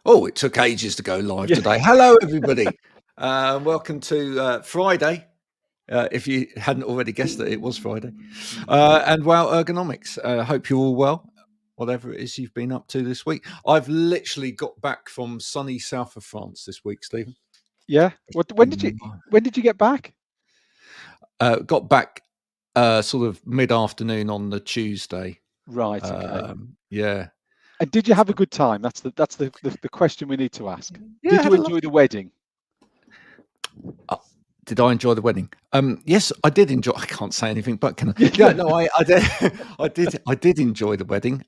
Oh, it took ages to go live Yeah. today. Hello, everybody. Welcome to Friday. If you hadn't already guessed that it was Friday. And wow, Ergonomics. Hope you're all well, whatever it is you've been up to this week. I've literally got back from sunny south of France this week, Stephen. Yeah. When did you get back? Got back sort of mid-afternoon on the Tuesday. Right. Okay. Yeah. And did you have a good time? That's the question we need to ask. Yeah, Did you enjoy the wedding? Did I enjoy the wedding? Yes, I did enjoy. I can't say anything, but can I? Yeah, no, I did. I did enjoy the wedding.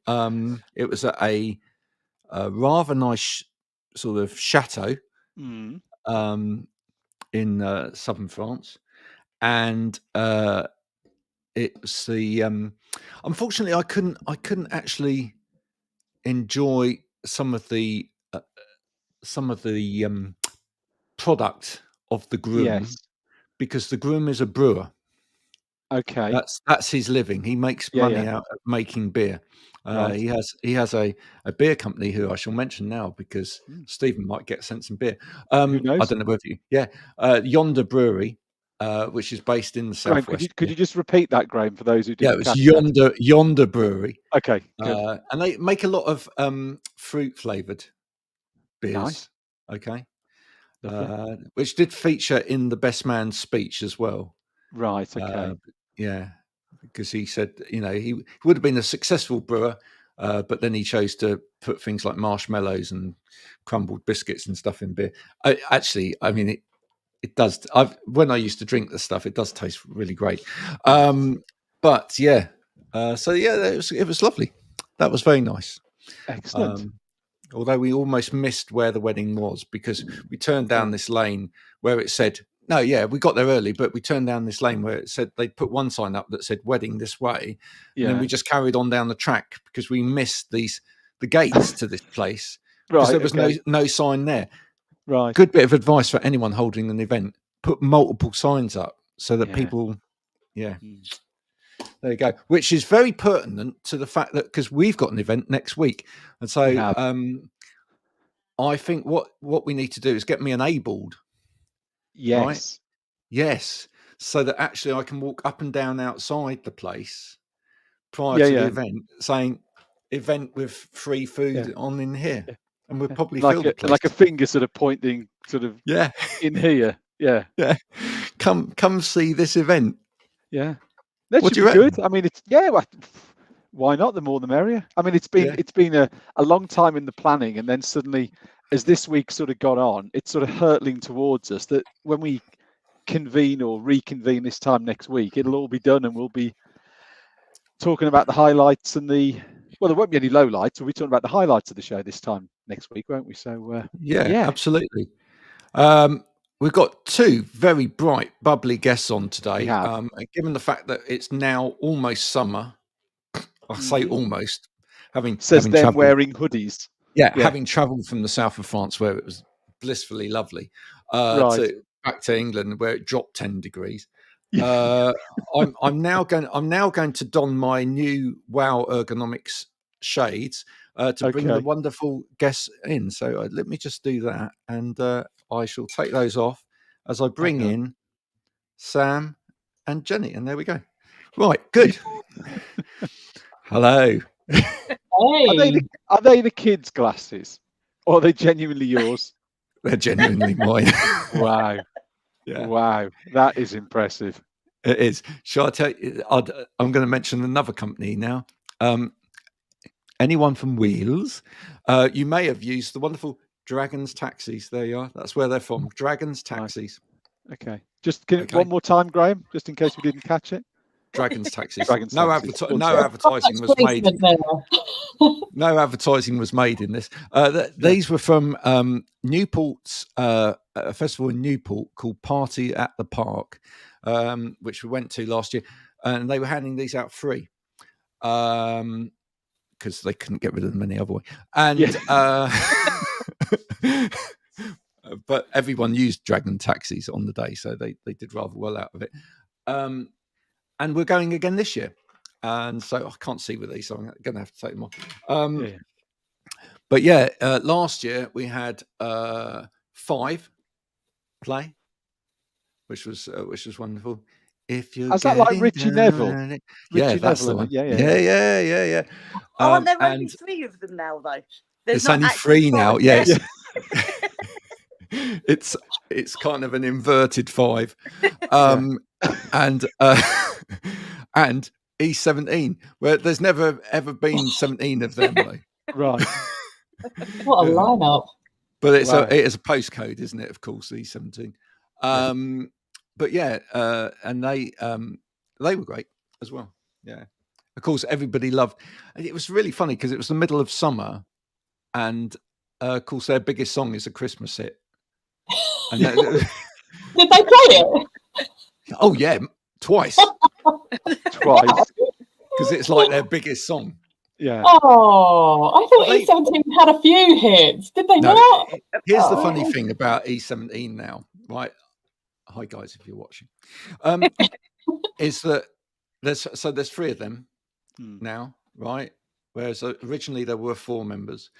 It was at a rather nice sort of chateau in southern France, and it was the. Unfortunately, I couldn't actually enjoy some of the product of the groom. Yes. Because the groom is a brewer. Okay. That's his living. He makes money out of making beer. Right. He has a beer company who I shall mention now because Stephen might get sent some beer. Who knows? I don't know whether you. Yeah, Yonder Brewery, which is based in the Graham, southwest. could you just repeat that, Graham, for those who didn't catch that? Yonder Brewery. Okay, good. And they make a lot of fruit flavored beers. Nice. Okay. Which did feature in the best man's speech as well. Right. Okay. Yeah, because he said, he would have been a successful brewer, but then he chose to put things like marshmallows and crumbled biscuits and stuff in beer. I mean, it does. When I used to drink the stuff, it does taste really great. But yeah, it was lovely. That was very nice. Excellent. Although we almost missed where the wedding was because we turned down this lane where it said, no, yeah, we got there early, but we turned down this lane where it said they'd put one sign up that said wedding this way. And then we just carried on down the track because we missed the gates to this place because there was no sign there. Right. Good bit of advice for anyone holding an event. Put multiple signs up so that people, there you go. Which is very pertinent to the fact that because we've got an event next week. And so I think what we need to do is get me enabled. Yes. Right? Yes. So that actually I can walk up and down outside the place prior to the event saying event with free food on in here. Yeah. And we'll probably fill the place. Like a finger sort of pointing in here. Yeah. Yeah. Come see this event. Yeah. That should be good. I mean, why not? The more the merrier. I mean, it's been a long time in the planning, and then suddenly, as this week sort of got on, it's sort of hurtling towards us that when we convene or reconvene this time next week, it'll all be done, and we'll be talking about the highlights and there won't be any lowlights. We'll be talking about the highlights of the show this time next week, won't we? So absolutely. We've got two very bright, bubbly guests on today. Given the fact that it's now almost summer, I say almost. Having traveled, wearing hoodies. Having travelled from the south of France where it was blissfully lovely, back to England where it dropped 10 degrees. I'm now going to don my new Wow Ergonomics shades to bring the wonderful guests in. So let me just do that, and I shall take those off as I bring in Sam and Jenny. And there we go. Right, good. Hello. Hey. Are they the kids' glasses, or are they genuinely yours? They're genuinely mine. Wow. Yeah. Wow, that is impressive. It is. Shall I tell you? I'm going to mention another company now. Anyone from Wheels? You may have used the wonderful Dragons Taxis. There you are. That's where they're from. Dragons Taxis. Okay. Just one more time, Graham, just in case we didn't catch it. Dragons Taxis. No advertising was made. No advertising was made in this. These were from Newport's a festival in Newport called Party at the Park, which we went to last year, and they were handing these out free because they couldn't get rid of them any other way. And but everyone used Dragon Taxis on the day, so they did rather well out of it. And we're going again this year. And so I can't see with these, so I'm going to have to take them off. But yeah, last year we had 5 play, which was wonderful. If you're is that like Richie Neville? Yeah, that's the one. Yeah. Aren't there only 3 of them now, though? There's only 3 now. Yes. It's kind of an inverted 5, and and E17, where there's never ever been 17 of them. Right. What a lineup! But it is a postcode, isn't it? Of course, E17. But yeah, and they were great as well. Yeah, of course, everybody loved. It was really funny because it was the middle of summer, and of course, their biggest song is a Christmas hit. And did they play it? Oh yeah, twice. Because it's like their biggest song. Yeah. Oh, I thought E17 had a few hits. Did they not? Here's the funny thing about E17 now, right? Hi guys, if you're watching, is that there's 3 of them now, right? Whereas originally there were 4 members,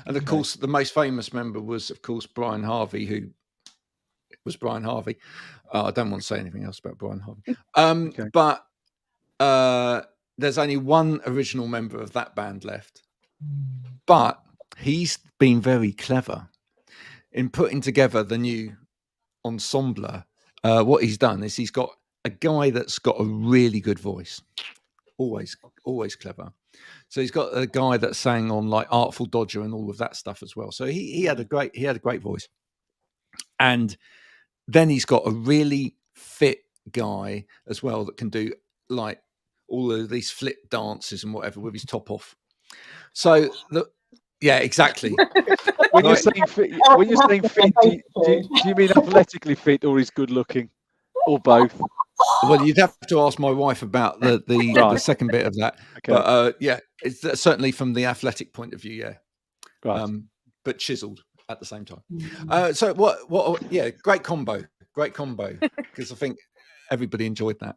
and of course the most famous member was, of course, Brian Harvey, who was Brian Harvey. I don't want to say anything else about Brian Harvey. But there's only one original member of that band left. But he's been very clever in putting together the new ensemble. What he's done is he's got a guy that's got a really good voice. Always clever. So he's got a guy that sang on like Artful Dodger and all of that stuff as well. So he had a great voice. And then he's got a really fit guy as well that can do like all of these flip dances and whatever with his top off. So yeah, exactly. When you're saying fit, do you mean athletically fit, or he's good looking, or both? Well, you'd have to ask my wife about the second bit of that. Okay. But yeah, it's certainly from the athletic point of view, yeah. Right. But chiseled at the same time. So what? Yeah, great combo, because I think everybody enjoyed that.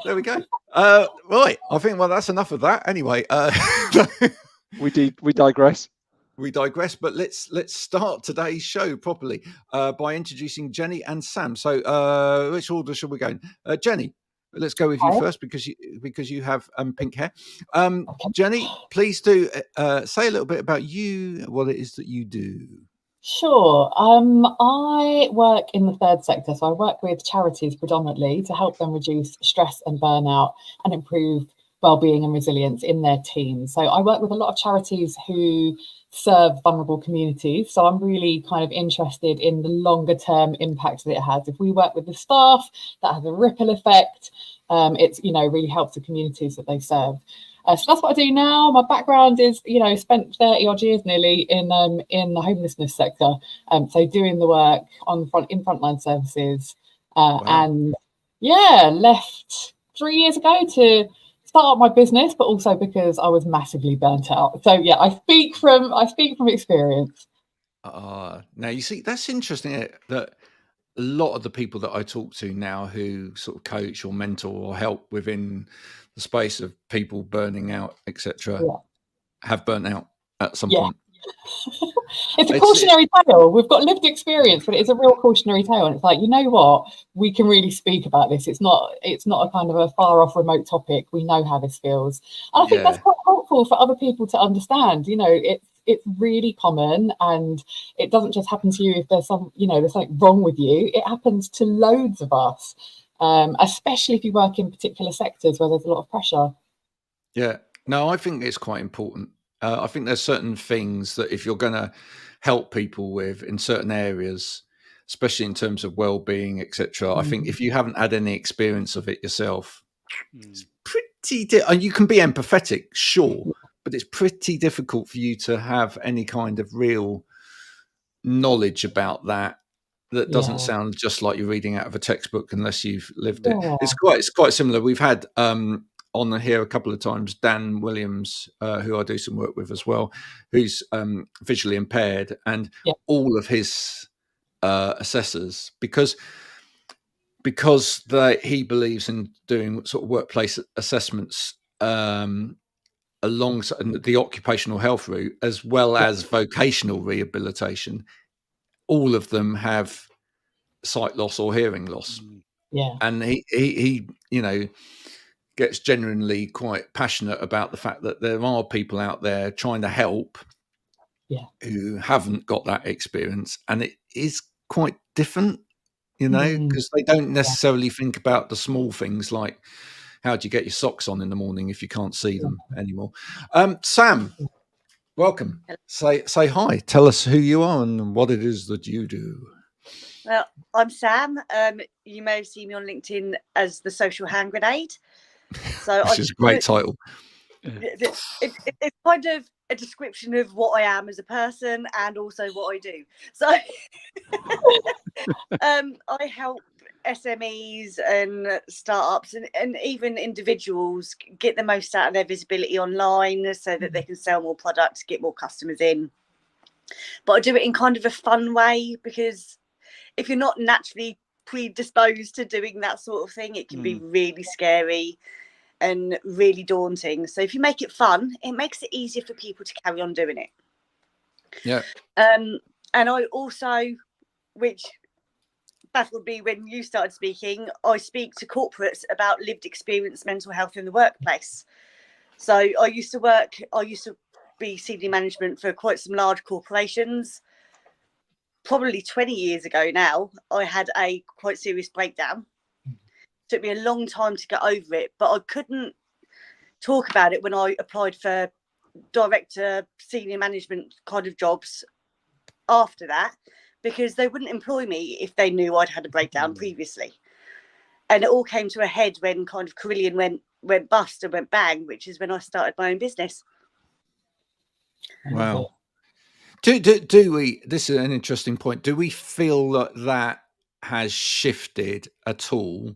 There we go. Right, I think that's enough of that. Anyway, we digress. We digress, but let's start today's show properly by introducing Jenny and Sam. So, which order should we go in? Jenny, let's go with you first because you have pink hair. Jenny, please do say a little bit about you, what it is that you do. Sure. I work in the 3rd sector, so I work with charities predominantly to help them reduce stress and burnout and improve well-being and resilience in their teams. So I work with a lot of charities who serve vulnerable communities. So I'm really kind of interested in the longer term impact that it has. If we work with the staff, that has a ripple effect. It's, really helps the communities that they serve. So that's what I do now. My background is, spent 30 odd years nearly in the homelessness sector. So doing the work in frontline services, and left 3 years ago to start up my business, but also because I was massively burnt out. So yeah, I speak from experience. Now you see, that's interesting that a lot of the people that I talk to now who sort of coach or mentor or help within the space of people burning out, etc., have burnt out at some point. It's a cautionary tale. We've got lived experience, but it's a real cautionary tale. And it's like, you know what? We can really speak about this. It's not a kind of a far off remote topic. We know how this feels. And I think that's quite helpful for other people to understand. It's really common, and it doesn't just happen to you if there's something wrong with you. It happens to loads of us, especially if you work in particular sectors where there's a lot of pressure. Yeah, no, I think it's quite important. I think there's certain things that if you're going to help people with in certain areas, especially in terms of well-being, etc., I think if you haven't had any experience of it yourself, it's pretty. And you can be empathetic, sure, but it's pretty difficult for you to have any kind of real knowledge about that doesn't sound just like you're reading out of a textbook unless you've lived it. It's quite similar. We've had on here a couple of times Dan Williams, who I do some work with as well, who's visually impaired, and all of his assessors, because he believes in doing sort of workplace assessments a alongside the occupational health route, as well as vocational rehabilitation, all of them have sight loss or hearing loss. Yeah. And he gets genuinely quite passionate about the fact that there are people out there trying to help who haven't got that experience, and it is quite different, because they don't necessarily think about the small things like how do you get your socks on in the morning if you can't see them anymore. Sam, welcome. Say hi. Tell us who you are and what it is that you do. Well, I'm Sam. You may have seen me on LinkedIn as the social hand grenade. So which is a great title. It's kind of a description of what I am as a person and also what I do. So I help SMEs and startups and even individuals get the most out of their visibility online so that they can sell more products, get more customers in. But I do it in kind of a fun way, because if you're not naturally predisposed to doing that sort of thing, it can be really scary and really daunting. So if you make it fun, it makes it easier for people to carry on doing it. Yeah. And I also, which baffled me when you started speaking, I speak to corporates about lived experience mental health in the workplace. So I used to be senior management for quite some large corporations. Probably 20 years ago now, I had a quite serious breakdown. Took me a long time to get over it, but I couldn't talk about it when I applied for director, senior management kind of jobs after that, because they wouldn't employ me if they knew I'd had a breakdown previously. And it all came to a head when kind of Carillion went bust and went bang, which is when I started my own business. Wow. Do we, this is an interesting point, do we feel that has shifted at all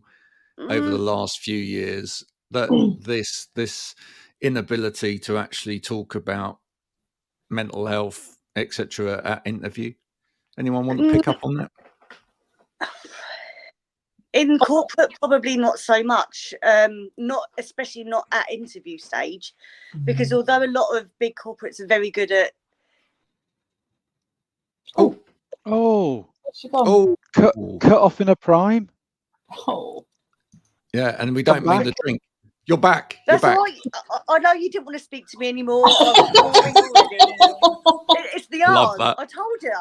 over the last few years, that this inability to actually talk about mental health, etc., at interview? Anyone want to pick up on that? In corporate, probably not so much, especially not at interview stage, because although a lot of big corporates are very good at cut off in a prime. Yeah, and we don't mean the drink. You're back. That's all right. I know you didn't want to speak to me anymore. I was boring already. It's the R's. I told you.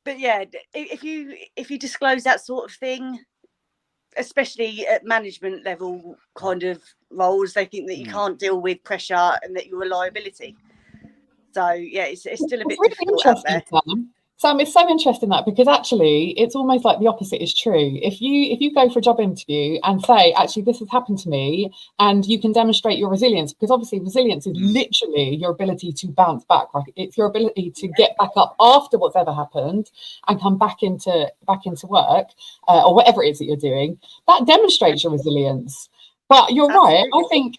But yeah, if you disclose that sort of thing, especially at management level kind of roles, they think that you can't deal with pressure and that you're a liability. So yeah, it's still a bit really difficult out there. Sam, it's so interesting that, because actually it's almost like the opposite is true. If you go for a job interview and say, actually, this has happened to me, and you can demonstrate your resilience, because obviously resilience is literally your ability to bounce back, right? It's your ability to get back up after what's ever happened and come back into work or whatever it is that you're doing. That demonstrates your resilience. But you're right.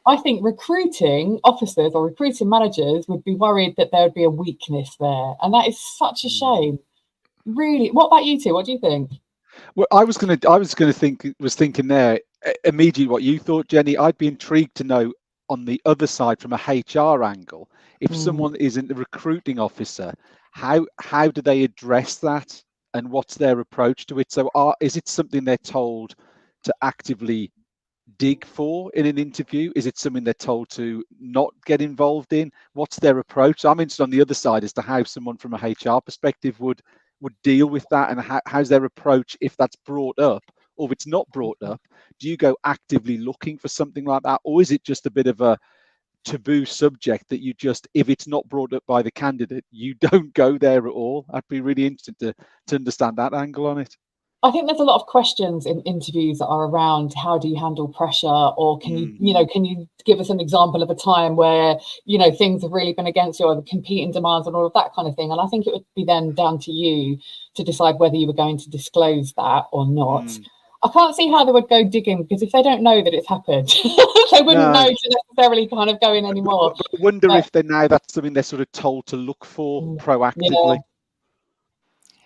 I think recruiting officers or recruiting managers would be worried that there would be a weakness there, and that is such a shame. Really. What about you two? What do you think? Well, I was thinking there immediately what you thought, Jenny. I'd be intrigued to know on the other side, from a HR angle, if someone isn't the recruiting officer, how do they address that, and what's their approach to it? So, is it something they're told to actively dig for in an interview? Is it something they're told to not get involved in? What's their approach? I'm interested on the other side as to how someone from a HR perspective would deal with that, and how's their approach if that's brought up, or if it's not brought up. Do you go actively looking for something like that, or is it just a bit of a taboo subject that you just, if it's not brought up by the candidate, you don't go there at all? I'd be really interested to understand that angle on it. I think there's a lot of questions in interviews that are around how do you handle pressure, or can you give us an example of a time where things have really been against you, or the competing demands and all of that kind of thing. And I think it would be then down to you to decide whether you were going to disclose that or not. I can't see how they would go digging, because if they don't know that it's happened, they wouldn't know to necessarily kind of go in anymore. I wonder if that's something they're sort of told to look for proactively.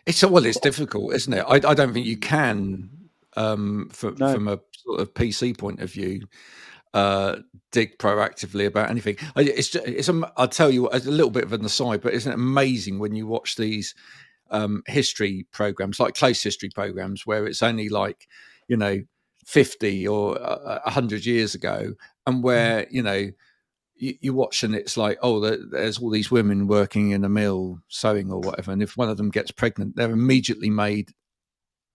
It's difficult, isn't it? I don't think you can from a sort of PC point of view, dig proactively about anything. I'll tell you a little bit of an aside, but isn't it amazing when you watch these history programs, like close history programs, where it's only like, 50 or 100 years ago, and where, you watch and it's like, oh, there's all these women working in a mill sewing or whatever, and if one of them gets pregnant, they're immediately made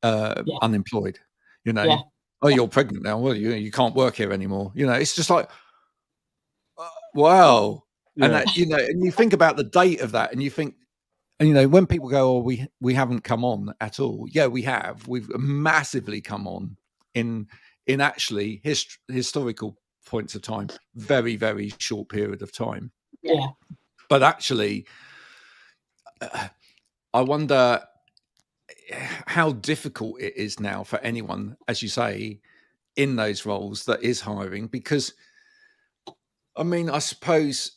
unemployed. Oh, you're pregnant now. Well, you can't work here anymore. It's just like, wow. And that, and you think about the date of that, and you think, and when people go, oh, we haven't come on at all. Yeah, we have. We've massively come on in actually historical points of time, very, very short period of time. Yeah. But actually, I wonder how difficult it is now for anyone, as you say, in those roles that is hiring, because I suppose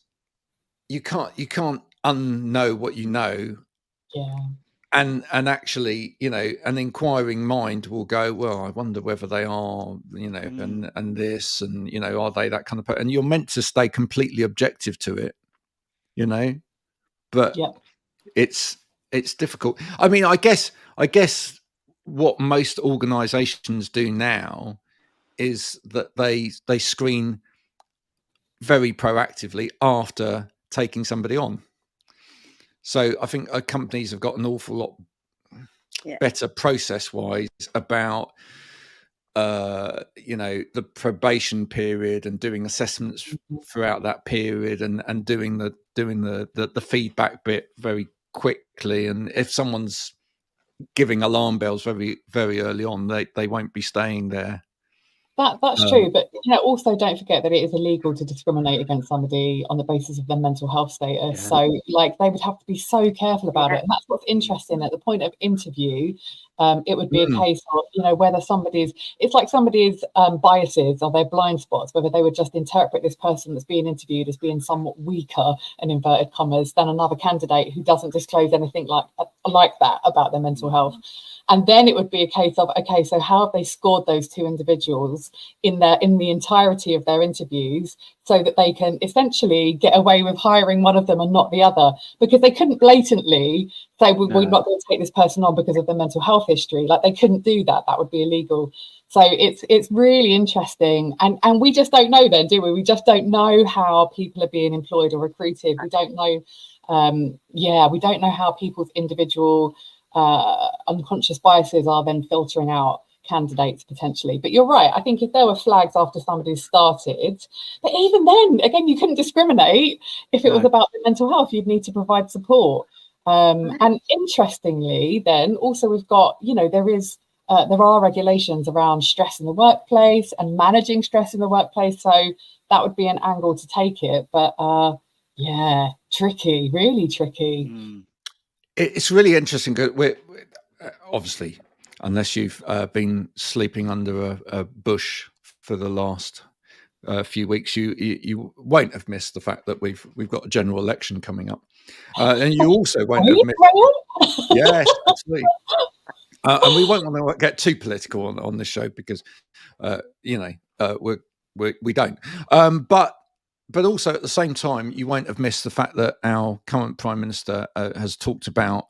you can't unknow what you know. Yeah. And actually, an inquiring mind will go, well, I wonder whether they are, and this, and, are they that kind of person? And you're meant to stay completely objective to it, but it's difficult. I guess what most organizations do now is that they screen very proactively after taking somebody on. So I think companies have got an awful lot better process-wise about, the probation period and doing assessments throughout that period, and doing the feedback bit very quickly. And if someone's giving alarm bells very, very early on, they won't be staying there. That's true, but also don't forget that it is illegal to discriminate against somebody on the basis of their mental health status. So they would have to be so careful about it. And that's what's interesting. At the point of interview, it would be a case of, whether it's like somebody's biases or their blind spots, whether they would just interpret this person that's being interviewed as being somewhat weaker, in inverted commas, than another candidate who doesn't disclose anything like that about their mental health. And then it would be a case of, okay, so how have they scored those two individuals in the entirety of their interviews, so that they can essentially get away with hiring one of them and not the other? Because they couldn't blatantly say, we're not going to take this person on because of their mental health history. Like, they couldn't do that. That would be illegal. So it's really interesting. And we just don't know then, do we? We just don't know how people are being employed or recruited. We don't know. We don't know how people's individual unconscious biases are then filtering out candidates potentially. But you're right. I think if there were flags after somebody started, but even then, again, you couldn't discriminate. If it was about the mental health, you'd need to provide support. And interestingly, then also we've got, there are regulations around stress in the workplace and managing stress in the workplace. So that would be an angle to take it. But tricky, really tricky. It's really interesting. We're obviously, unless you've been sleeping under a bush for the last few weeks, you won't have missed the fact that we've got a general election coming up, and you also won't have missed. Yes, absolutely. And we won't want to get too political on this show, because we don't. But also at the same time, you won't have missed the fact that our current Prime Minister has talked about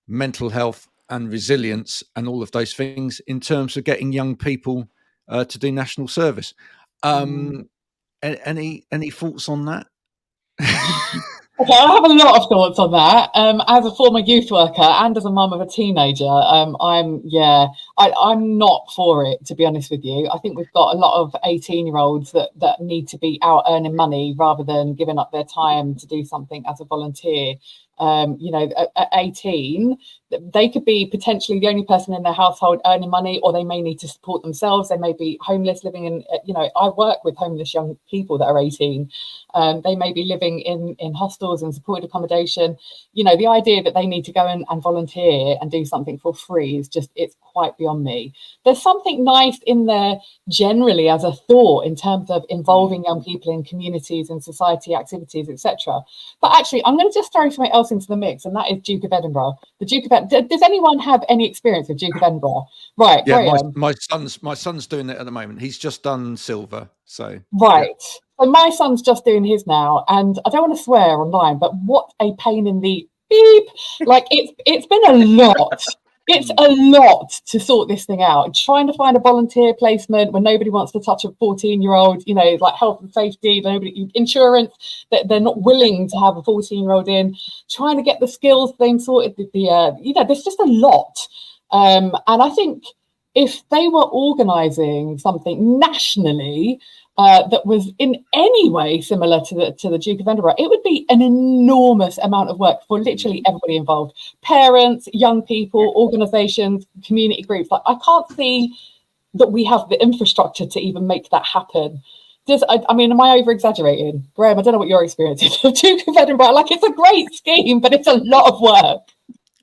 mental health and resilience and all of those things in terms of getting young people to do national service. Any thoughts on that? Okay, I have a lot of thoughts on that. As a former youth worker and as a mum of a teenager, I'm not for it, to be honest with you. I think we've got a lot of 18-year-olds that need to be out earning money rather than giving up their time to do something as a volunteer. At 18, they could be potentially the only person in their household earning money, or they may need to support themselves. They may be homeless, living in, I work with homeless young people that are 18. They may be living in hostels rentals and supported accommodation. You know, the idea that they need to go and volunteer and do something for free is just, it's quite beyond me. There's something nice in there generally as a thought in terms of involving young people in communities and society activities, etc. But actually, I'm going to just throw something else into the mix, and that is Duke of Edinburgh. The Duke of Edinburgh. Does anyone have any experience with Duke of Edinburgh? Right. Yeah, my son's doing it at the moment. He's just done silver. So right. Yeah. So my son's just doing his now, and I don't want to swear online, but what a pain in the beep! Like it's been a lot. It's a lot to sort this thing out. Trying to find a volunteer placement when nobody wants to touch a 14-year-old, you know, like health and safety, insurance, that they're not willing to have a 14-year-old in. Trying to get the skills thing sorted, you know, there's just a lot. And I think if they were organising something nationally that was in any way similar to the Duke of Edinburgh, it would be an enormous amount of work for literally everybody involved: parents, young people, organisations, community groups. Like, I can't see that we have the infrastructure to even make that happen. I mean, am I over exaggerating, Graham? I don't know what your experience is of Duke of Edinburgh. Like, it's a great scheme, but it's a lot of work.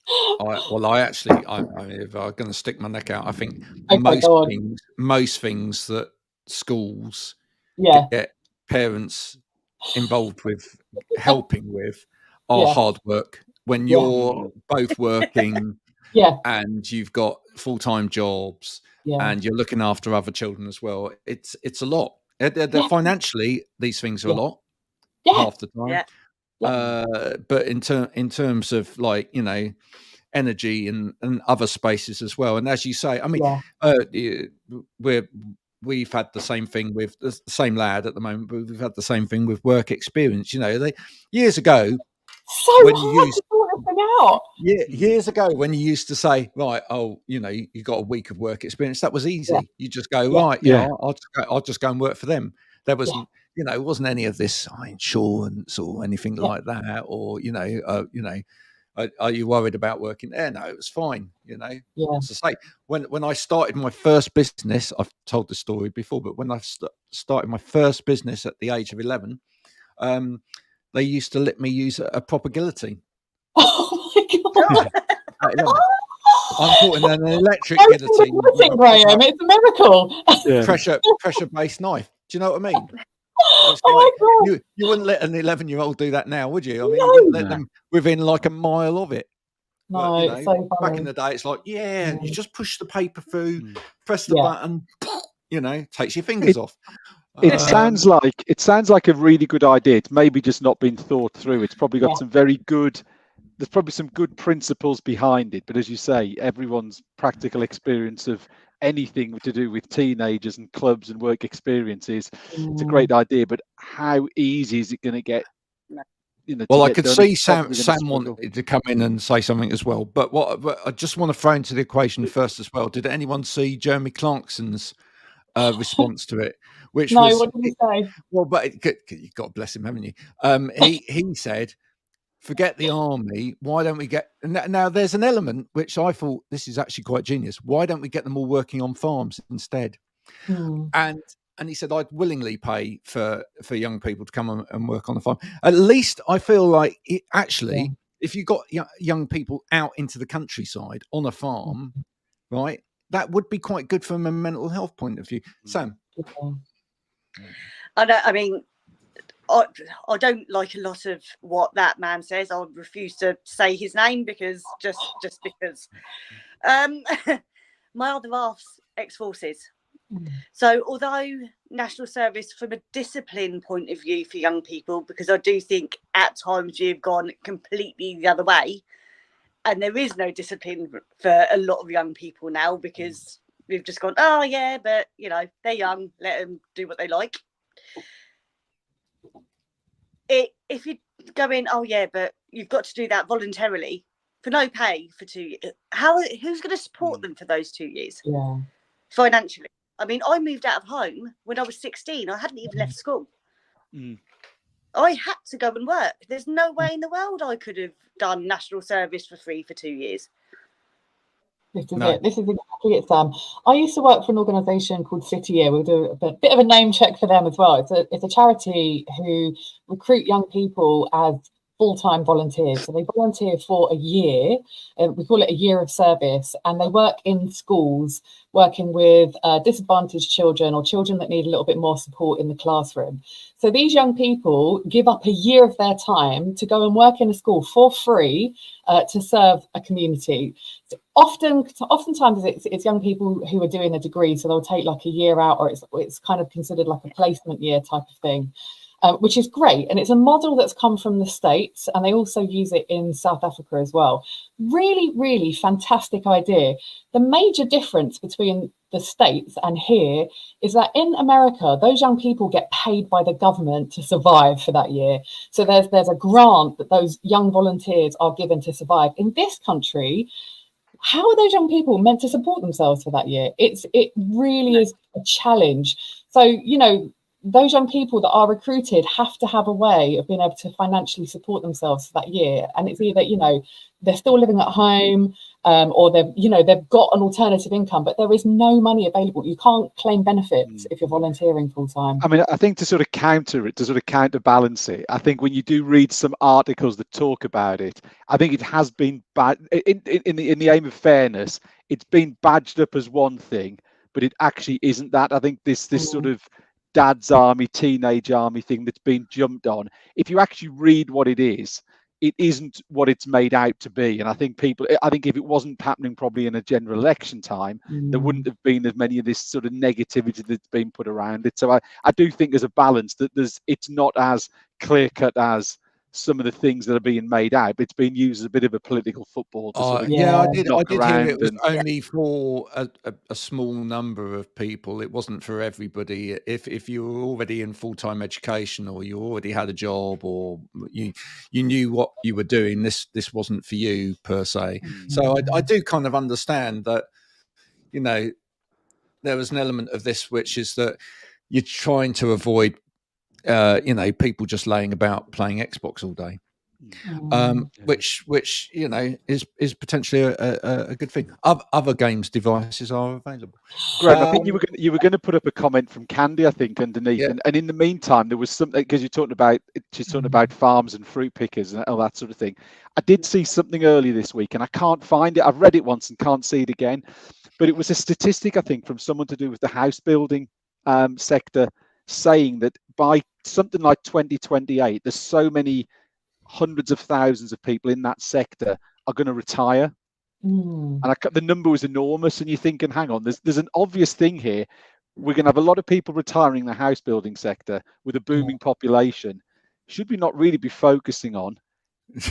If I'm going to stick my neck out, I think most things that schools get parents involved with helping with are hard work. When you're both working and you've got full-time jobs and you're looking after other children as well, it's a lot. Financially, these things are a lot half the time. But in terms of, like, you know, energy and other spaces as well. And as you say, I mean, we've had the same thing with the same lad at the moment, but we've had the same thing with work experience. You know, years ago, years ago when you used to say, right, oh, you know, you got a week of work experience, that was easy. You just go, right, I'll just go and work for them. There wasn't, you know, it wasn't any of this insurance or anything like that, or you know, are you worried about working there? No, it was fine. You know, it's the same. When I started my first business, I've told the story before, but when I started my first business at the age of 11, they used to let me use a proper guillotine. Oh my God! I'm putting an electric guillotine. Graham, it's a miracle. Pressure-based knife. Do you know what I mean? My God. You wouldn't let an 11-year-old do that now, would you? I mean, you wouldn't let them within like a mile of it. No, but, you know, it's so funny. Back in the day, it's like, you just push the paper through, press the button, you know, takes your fingers off. It sounds like a really good idea. It's maybe just not been thought through. It's probably got some very good. There's probably some good principles behind it, but as you say, everyone's practical experience of anything to do with teenagers and clubs and work experiences, it's a great idea, but how easy is it going to get? You know, well, I could see Sam wanted to come in and say something as well, but what I just want to throw into the equation first as well. Did anyone see Jeremy Clarkson's response to it? Which was, what did he say? Well, but you've got to bless him, haven't you? He said, forget the army. Why don't we get now? There's an element which I thought this is actually quite genius. Why don't we get them all working on farms instead? And he said, I'd willingly pay for young people to come and work on the farm. At least I feel like it actually, if you got young people out into the countryside on a farm, right, that would be quite good from a mental health point of view. Sam? I mean, I don't like a lot of what that man says. I refuse to say his name because just because. My other half's ex-forces. So although national service from a discipline point of view for young people, because I do think at times you've gone completely the other way and there is no discipline for a lot of young people now because we've just gone, oh yeah, but you know, they're young, let them do what they like. If you go in, oh yeah, but you've got to do that voluntarily for no pay for 2 years. Who's going to support them for those 2 years? Financially. I mean, I moved out of home when I was 16. I hadn't even left school. I had to go and work. There's no way in the world I could have done national service for free for 2 years. This is it. This is exactly it, Sam. I used to work for an organisation called City Year. We'll do a bit of a name check for them as well. It's a charity who recruit young people as full-time volunteers. So they volunteer for a year. We call it a year of service, and they work in schools, working with disadvantaged children or children that need a little bit more support in the classroom. So these young people give up a year of their time to go and work in a school for free to serve a community. So oftentimes it's young people who are doing a degree, so they'll take like a year out, or it's kind of considered like a placement year type of thing. Which is great. And it's a model that's come from the States, and they also use it in South Africa as well. Really, really fantastic idea. The major difference between the States and here is that in America, those young people get paid by the government to survive for that year. So there's a grant that those young volunteers are given to survive. In this country, how are those young people meant to support themselves for that year? It really is a challenge. So, you know, those young people that are recruited have to have a way of being able to financially support themselves for that year. And it's either, you know, they're still living at home, or they've got an alternative income, but there is no money available. You can't claim benefits if you're volunteering full time. I mean, I think to sort of counterbalance it, I think when you do read some articles that talk about it, I think it has been bad in the aim of fairness. It's been badged up as one thing, but it actually isn't that. I think this sort of dad's army, teenage army thing that's been jumped on, if you actually read what it isn't what it's made out to be. And I think if it wasn't happening probably in a general election time, there wouldn't have been as many of this sort of negativity that's been put around it. So I do think there's a balance, that it's not as clear cut as some of the things that are being made out. It's being used as a bit of a political football to sort of I did hear it was only for for a small number of people. It wasn't for everybody. If you were already in full-time education, or you already had a job, or you knew what you were doing, this wasn't for you per se. So I do kind of understand that, you know, there was an element of this which is that you're trying to avoid people just laying about playing Xbox all day, which you know is potentially a good thing. Other games devices are available. Graham, I think you were going to put up a comment from Candy, I think, underneath, and in the meantime there was something, because she's talking about farms and fruit pickers and all that sort of thing. I did see something earlier this week, and I can't find it. I've read it once and can't see it again, but it was a statistic, I think, from someone to do with the house building sector, saying that by something like 2028, there's so many hundreds of thousands of people in that sector are going to retire. And the number was enormous. And you're thinking, hang on, there's an obvious thing here. We're going to have a lot of people retiring in the house building sector with a booming population. Should we not really be focusing on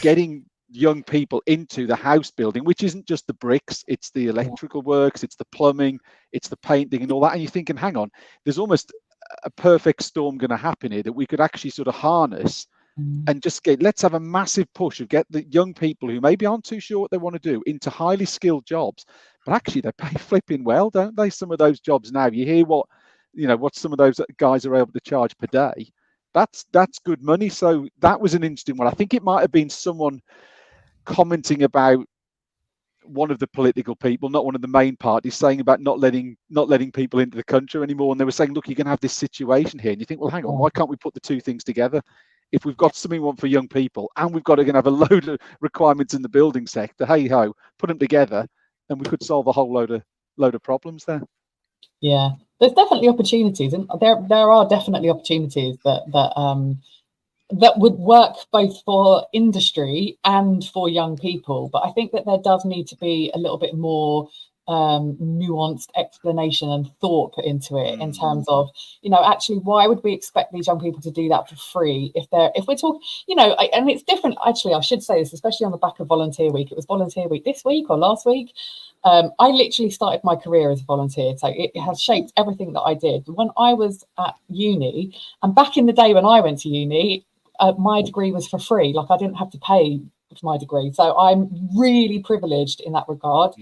getting young people into the house building, which isn't just the bricks, it's the electrical works, it's the plumbing, it's the painting and all that? And you're thinking, hang on, there's almost a perfect storm going to happen here that we could actually sort of harness and just let's have a massive push of get the young people who maybe aren't too sure what they want to do into highly skilled jobs, but actually they pay flipping well, don't they? Some of those jobs now, you hear what some of those guys are able to charge per day. That's good money. So that was an interesting one. I think it might have been someone commenting about one of the political people, not one of the main parties, saying about not letting people into the country anymore. And they were saying, look, you're going to have this situation here. And you think, well, hang on, why can't we put the two things together? If we've got something we want for young people, and we've got to have a load of requirements in the building sector, hey ho, put them together, and we could solve a whole load of problems there. Yeah, there's definitely opportunities, and there are definitely opportunities that would work both for industry and for young people. But I think that there does need to be a little bit more nuanced explanation and thought put into it, in terms of, actually, why would we expect these young people to do that for free if we're talking, and it's different. Actually, I should say this, especially on the back of Volunteer Week. It was Volunteer Week this week or last week. I literally started my career as a volunteer, so it has shaped everything that I did. When I was at uni, and back in the day when I went to uni, my degree was for free. Like, I didn't have to pay for my degree, so I'm really privileged in that regard.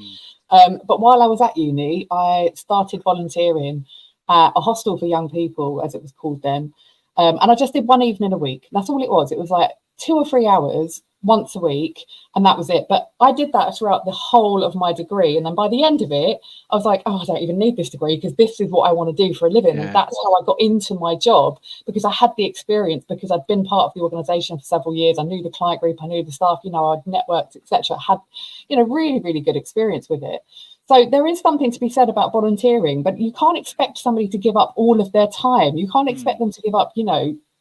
But while I was at uni, I started volunteering at a hostel for young people, as it was called then. And I just did one evening a week. That's all it was. It was like 2 or 3 hours once a week, and that was it. But I did that throughout the whole of my degree, and then by the end of it, I was like, oh, I don't even need this degree, because this is what I want to do for a living. And that's how I got into my job, because I had the experience, because I'd been part of the organization for several years. I knew the client group, I knew the staff, I'd networked, etc. Had really, really good experience with it. So there is something to be said about volunteering, but you can't expect somebody to give up all of their time. You can't expect them to give up,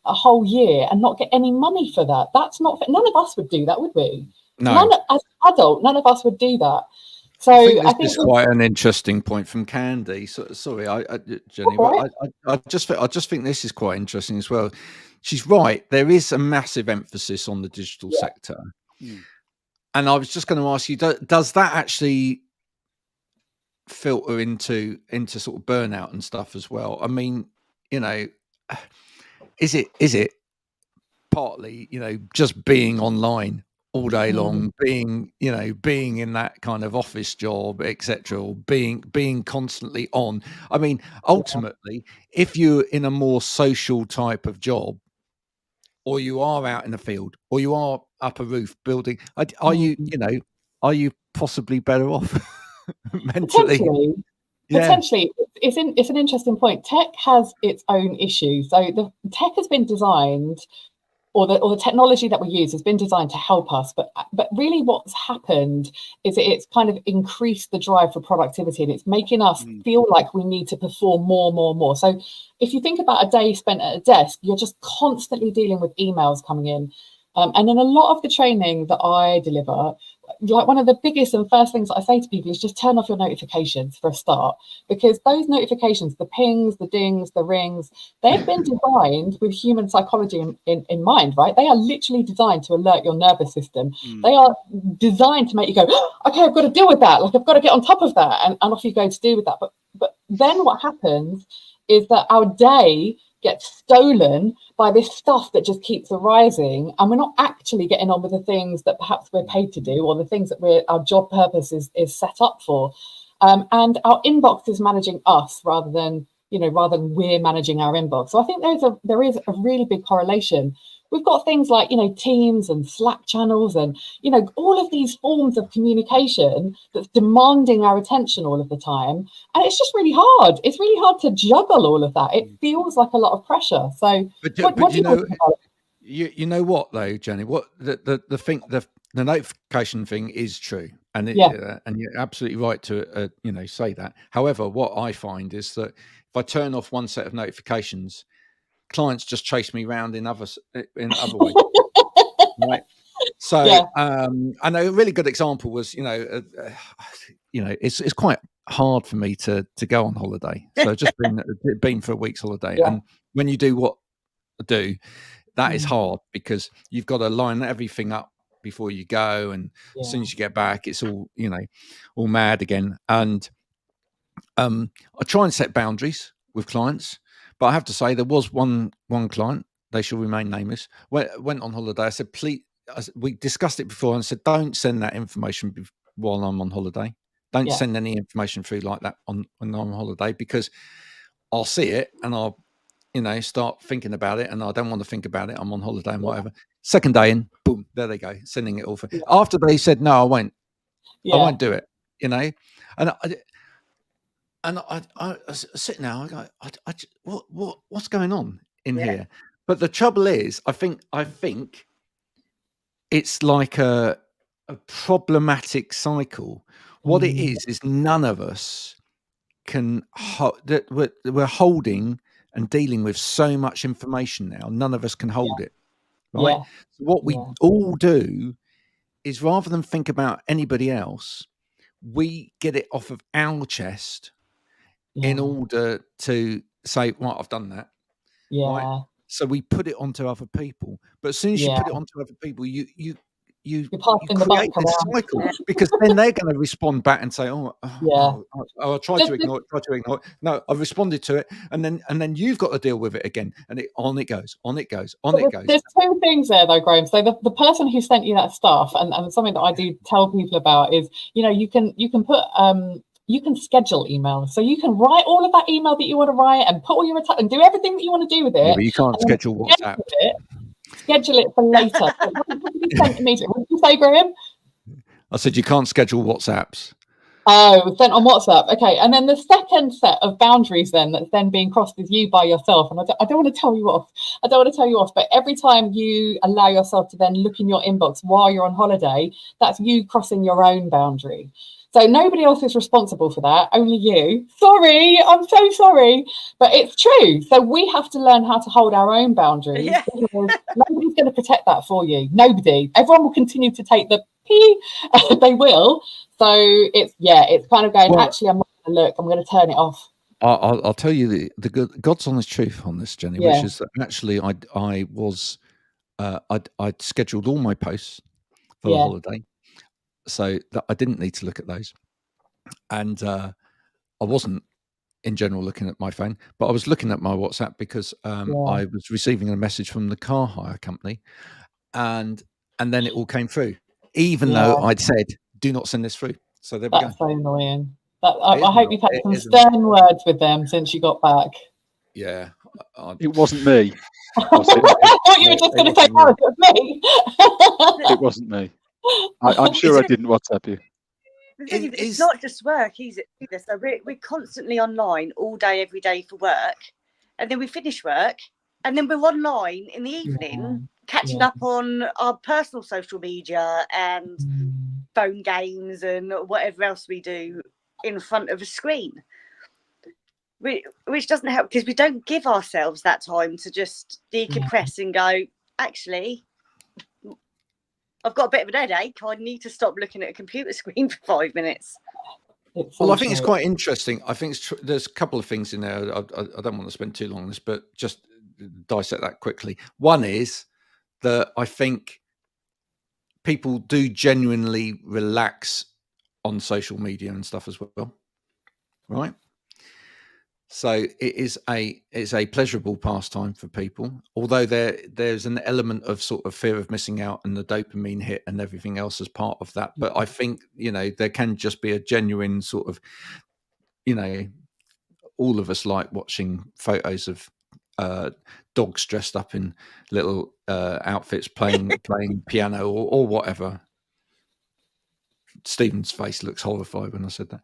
a whole year and not get any money for that. That's not fair. None of us would do that, would we? No. As an adult, none of us would do that. So I think this is quite an interesting point from Candy. Sorry, Jenny, but I just think this is quite interesting as well. She's right. There is a massive emphasis on the digital sector, and I was just going to ask you: does that actually filter into sort of burnout and stuff as well? I mean, is it partly just being online all day long, being in that kind of office job, etc., or being constantly on? I mean, ultimately, if you're in a more social type of job, or you are out in the field, or you are up a roof building, are you possibly better off mentally? Potentially. It's an interesting point. Tech has its own issues. So the tech has been designed, or the technology that we use has been designed to help us, but really what's happened is it's kind of increased the drive for productivity, and it's making us feel like we need to perform more. So if you think about a day spent at a desk, you're just constantly dealing with emails coming in. And in a lot of the training that I deliver, like one of the biggest and first things that I say to people is just turn off your notifications for a start, because those notifications, the pings, the dings, the rings, they've been designed with human psychology in mind, right? They are literally designed to alert your nervous system. They are designed to make you go, okay, I've got to deal with that. Like, I've got to get on top of that. And off you go to deal with that. But then what happens is that our day gets stolen by this stuff that just keeps arising, and we're not actually getting on with the things that perhaps we're paid to do, or the things that our job purpose is set up for. And our inbox is managing us rather than we're managing our inbox. So I think there is a really big correlation. We've got things like, Teams and Slack channels and, all of these forms of communication that's demanding our attention all of the time. And it's just really hard. It's really hard to juggle all of that. It feels like a lot of pressure. So what do you think about it? You know what though, Jenny, what the notification thing is true. And and you're absolutely right to, say that. However, what I find is that if I turn off one set of notifications, clients just chase me around in other ways, right? So, and a really good example was, it's quite hard for me to go on holiday. So just been for a week's holiday, and when you do what I do, that is hard, because you've got to line everything up before you go, and as soon as you get back, it's all all mad again. And I try and set boundaries with clients. But I have to say, there was one client, they shall remain nameless, went on holiday. I said, please, we discussed it before, and I said, don't send that information while I'm on holiday. Don't send any information through like that when I'm on holiday, because I'll see it and I'll, start thinking about it, and I don't want to think about it. I'm on holiday and whatever. Second day in, boom, there they go, sending it all. After they said, no, I won't. I won't do it, And I sit now. I go, what's going on in here? But the trouble is, I think it's like a problematic cycle. What it is none of us can that we're holding and dealing with so much information now. None of us can hold it, right? So what we all do is, rather than think about anybody else, we get it off of our chest. In order to say, right, I've done that. Right? So we put it onto other people. But as soon as you put it onto other people, you create this cycle, because then they're going to respond back and say, I tried to ignore it. No, I responded to it, and then you've got to deal with it again, and it goes. There's two things there though, Graham. So the person who sent you that stuff, and something that I do tell people about is, you can put you can schedule emails. So you can write all of that email that you want to write, and put all your and do everything that you want to do with it. But you can't schedule WhatsApp. schedule it for later. What did you send immediately? What did you say, Graham? I said you can't schedule WhatsApps. Oh, sent on WhatsApp. Okay, and then the second set of boundaries then that's then being crossed is you by yourself. And I don't want to tell you off. I don't want to tell you off, but every time you allow yourself to then look in your inbox while you're on holiday, that's you crossing your own boundary. So nobody else is responsible for that, only you. Sorry, I'm so sorry, but it's true. So we have to learn how to hold our own boundaries. Yeah. Because nobody's going to protect that for you. Nobody. Everyone will continue to take the pee. They will. So it's kind of going, actually, I'm not going to look. I'm going to turn it off. I'll tell you the God's honest truth on this, Jenny, which is that actually I'd scheduled all my posts for the holiday. So that I didn't need to look at those, and I wasn't in general looking at my phone, but I was looking at my WhatsApp because I was receiving a message from the car hire company, and then it all came through, even though I'd said do not send this through. So there we go. That's so annoying. I hope you've had some stern words with them since you got back. Yeah, it wasn't me. I thought you were just going to say, "Oh, it was me." It wasn't me. I'm sure I didn't WhatsApp you. It's not just work, is it? So we're constantly online all day, every day for work, and then we finish work, and then we're online in the evening, catching up on our personal social media and phone games and whatever else we do in front of a screen, which doesn't help because we don't give ourselves that time to just decompress and go, actually, I've got a bit of an headache. I need to stop looking at a computer screen for 5 minutes. Well, I think it's quite interesting. I think there's a couple of things in there. I don't want to spend too long on this, but just dissect that quickly. One is that I think people do genuinely relax on social media and stuff as well, right? So it's a pleasurable pastime for people, although there's an element of sort of fear of missing out and the dopamine hit and everything else as part of that. But I think, there can just be a genuine sort of, all of us like watching photos of dogs dressed up in little outfits playing piano or whatever. Stephen's face looks horrified when I said that.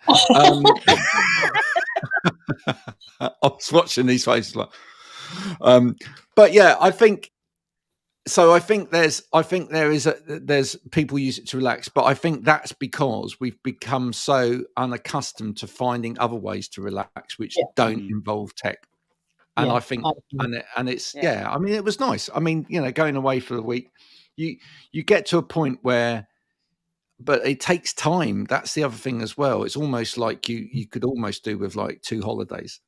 I was watching these faces like, but yeah, I think there's people use it to relax, but I think that's because we've become so unaccustomed to finding other ways to relax, which don't involve tech. And I think, and it's, I mean, it was nice. I mean, going away for the week, you get to a point where, but it takes time. That's the other thing as well. It's almost like you could almost do with like 2 holidays.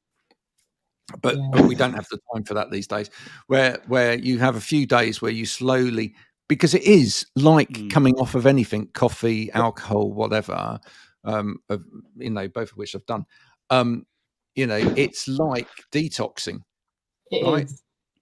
But we don't have the time for that these days, where you have a few days where you slowly, because it is like coming off of anything, coffee, alcohol, whatever, both of which I've done. It's like detoxing, right?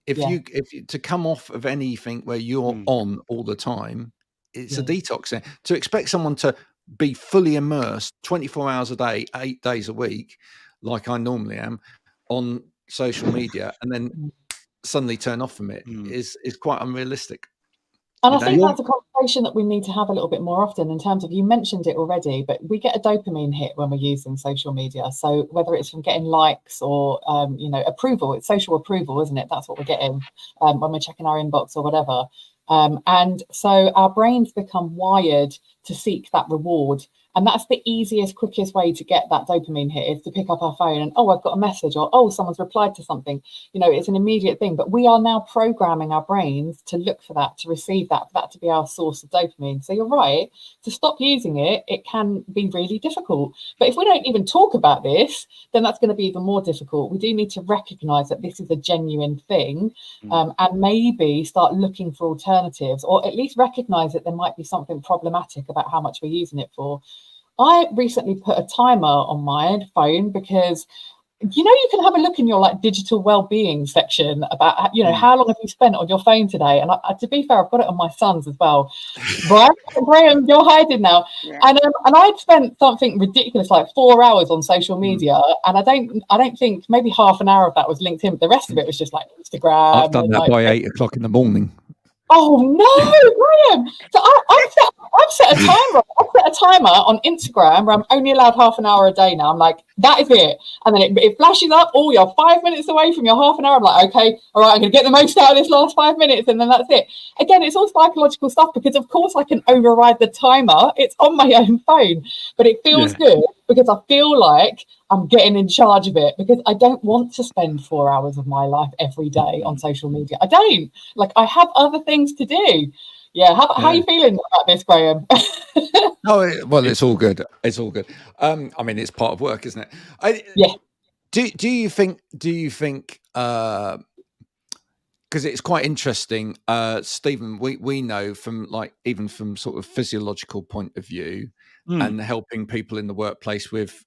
If you to come off of anything where you're on all the time, it's a detox. To expect someone to be fully immersed 24 hours a day, 8 days a week, like I normally am, on social media and then suddenly turn off from it is quite unrealistic. And I think that's a conversation that we need to have a little bit more often in terms of, you mentioned it already, but we get a dopamine hit when we're using social media. So whether it's from getting likes or, approval, it's social approval, isn't it? That's what we're getting when we're checking our inbox or whatever. And so our brains become wired to seek that reward. And that's the easiest, quickest way to get that dopamine hit, is to pick up our phone and, I've got a message, or, someone's replied to something. It's an immediate thing. But we are now programming our brains to look for that, to receive that, for that to be our source of dopamine. So you're right. To stop using it, it can be really difficult. But if we don't even talk about this, then that's going to be even more difficult. We do need to recognise that this is a genuine thing, and maybe start looking for alternatives, or at least recognise that there might be something problematic about how much we're using it for. I recently put a timer on my phone because, you can have a look in your digital well-being section about, how long have you spent on your phone today? And to be fair, I've got it on my son's as well. Graham, you're hiding now. Yeah. And I'd spent something ridiculous like 4 hours on social media, and I don't think maybe half an hour of that was LinkedIn, but the rest of it was just like Instagram. I've done that by 8 o'clock in the morning. Oh no, Graham! So I've set a timer. I've set a timer on Instagram where I'm only allowed half an hour a day now. I'm like, that is it. And then it flashes up, oh, you're 5 minutes away from your half an hour. I'm like, okay, all right, I'm going to get the most out of this last 5 minutes. And then that's it. Again, it's all psychological stuff because, of course, I can override the timer. It's on my own phone. But it feels good because I feel like I'm getting in charge of it because I don't want to spend 4 hours of my life every day on social media. I don't. Like, I have other things to do. Yeah. How are you feeling about this, Graham? Oh, well, it's all good. It's all good. I mean, it's part of work, isn't it? Yeah. Do you think, because it's quite interesting, Stephen, we know from even from sort of physiological point of view and helping people in the workplace with,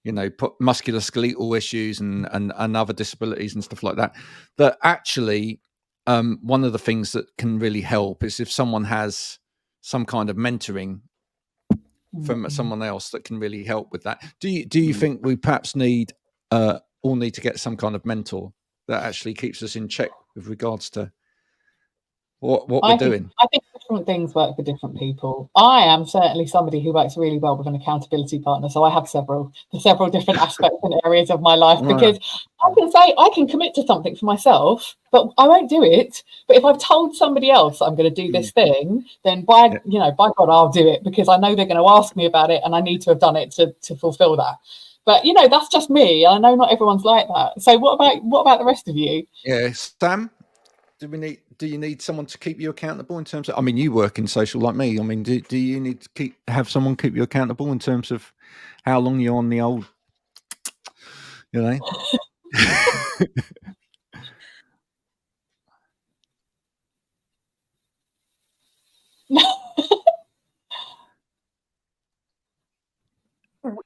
musculoskeletal issues and other disabilities and stuff like that, that actually one of the things that can really help is if someone has some kind of mentoring from someone else that can really help with that. Do you think we perhaps all need to get some kind of mentor that actually keeps us in check with regards to what we're doing? I think different things work for different people. I am certainly somebody who works really well with an accountability partner. So I have several different aspects and areas of my life because I can say I can commit to something for myself, but I won't do it. But if I've told somebody else I'm going to do this thing, then by God, I'll do it because I know they're going to ask me about it and I need to have done it to fulfill that. But that's just me. I know not everyone's like that. So what about the rest of you? Yeah, Sam, do you need someone to keep you accountable in terms of? I mean, you work in social like me. I mean, do you need to have someone keep you accountable in terms of how long you're on the old,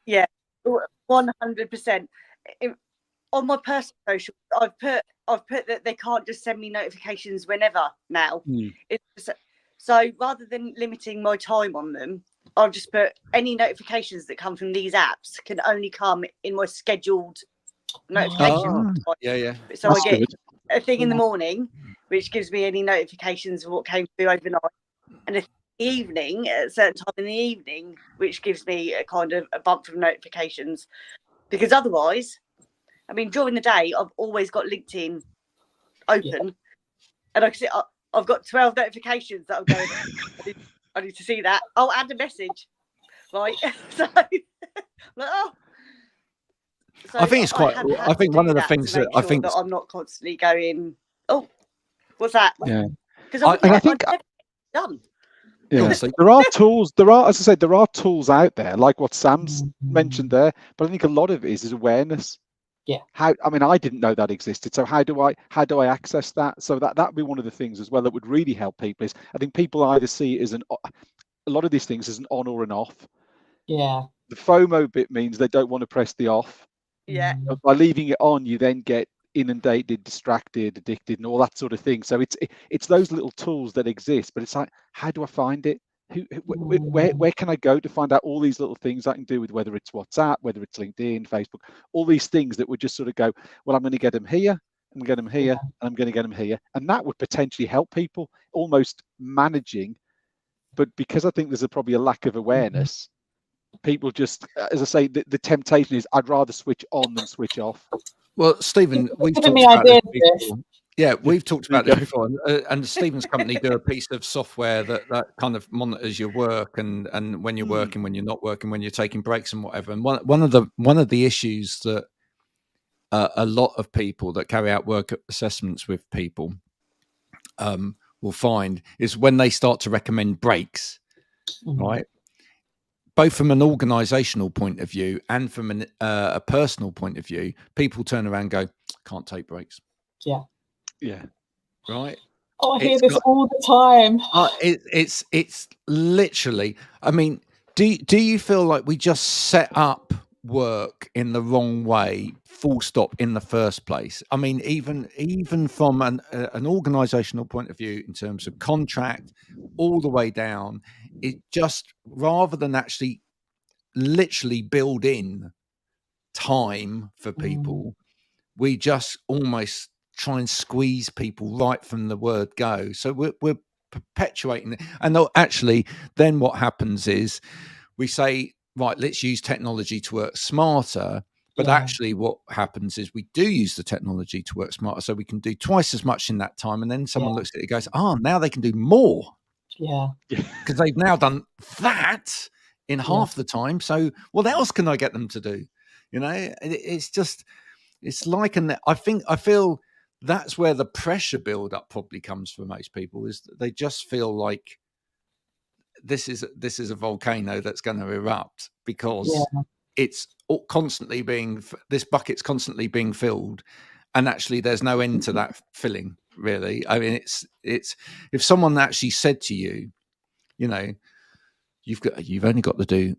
Yeah, 100%. On my personal social, I've put that they can't just send me notifications whenever now. So rather than limiting my time on them, I'll just put any notifications that come from these apps can only come in my scheduled notification. Yeah. So that's I get good. A thing in the morning, which gives me any notifications of what came through overnight, and a evening at a certain time in the evening, which gives me a kind of a bump from notifications. Because otherwise, I mean, during the day, I've always got LinkedIn open, and I can see I've got 12 notifications that I'm going. I need to see that. I'll add a message, right? So, So I think it's quite. I think one of the things that I think that I'm not constantly going, oh, what's that? Yeah, because I think done. Yeah, there are tools. As I said, there are tools out there, like what Sam's mentioned there. But I think a lot of it is awareness. Yeah. I didn't know that existed. So how do I access that? So that'd be one of the things as well that would really help people. Is I think people either see it as a lot of these things as an on or an off. Yeah. The FOMO bit means they don't want to press the off. Yeah. But by leaving it on, you then get inundated, distracted, addicted, and all that sort of thing. So it's those little tools that exist, but it's like, how do I find it? Where can I go to find out all these little things I can do with, whether it's WhatsApp, whether it's LinkedIn, Facebook, all these things that would just sort of go, well, I'm going to get them here, I'm going to get them here, and I'm going to get them here. And that would potentially help people almost managing. But because I think there's probably a lack of awareness, people just, as I say, the temptation is I'd rather switch on than switch off. Well, Stephen, we've talked about this before. Yeah, we've talked about this before, and Stephen's company do a piece of software that kind of monitors your work and when you're working, when you're not working, when you're taking breaks and whatever. And one of the issues that a lot of people that carry out work assessments with people will find is when they start to recommend breaks, right? Both from an organizational point of view and from a personal point of view, people turn around and go, can't take breaks. Yeah. Right. Oh, I hear this all the time. It's literally, I mean, do you feel like we just set up work in the wrong way, full stop, in the first place? I mean, even from an organizational point of view, in terms of contract, all the way down, it just, rather than actually literally build in time for people, we just almost try and squeeze people right from the word go. So we're perpetuating it. And actually, then what happens is we say, right, let's use technology to work smarter. But actually what happens is we do use the technology to work smarter, so we can do twice as much in that time. And then someone looks at it and goes, now they can do more. Yeah. Because they've now done that in half the time. So what else can I get them to do? It's like, I feel that's where the pressure build up probably comes for most people, is that they just feel like this is a volcano that's going to erupt, because it's constantly this bucket's constantly being filled, and actually there's no end to that filling, really. I mean, it's if someone actually said to you, you've only got to do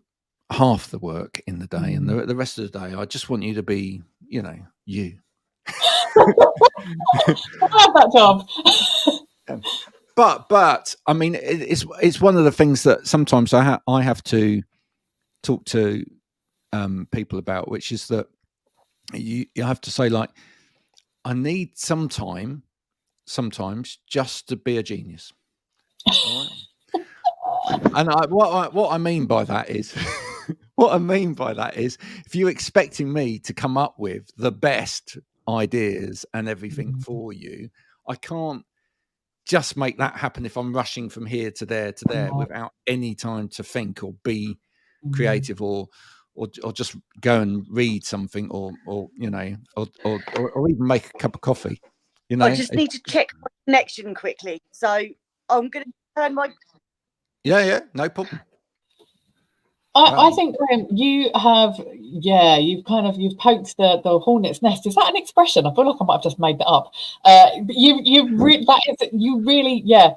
half the work in the day, and the rest of the day I just want you to be you I have that job. But I mean, it's one of the things that sometimes I have to talk to people about, which is that you have to say, like, I need sometimes just to be a genius. All right? And what I mean by that is if you're expecting me to come up with the best ideas and everything for you, I can't just make that happen if I'm rushing from here to there without any time to think or be creative or just go and read something or even make a cup of coffee. I just need to check my connection quickly, so I'm going to turn my. Yeah, no problem. I think, Graham, you've poked the hornet's nest. Is that an expression? I feel like I might have just made that up.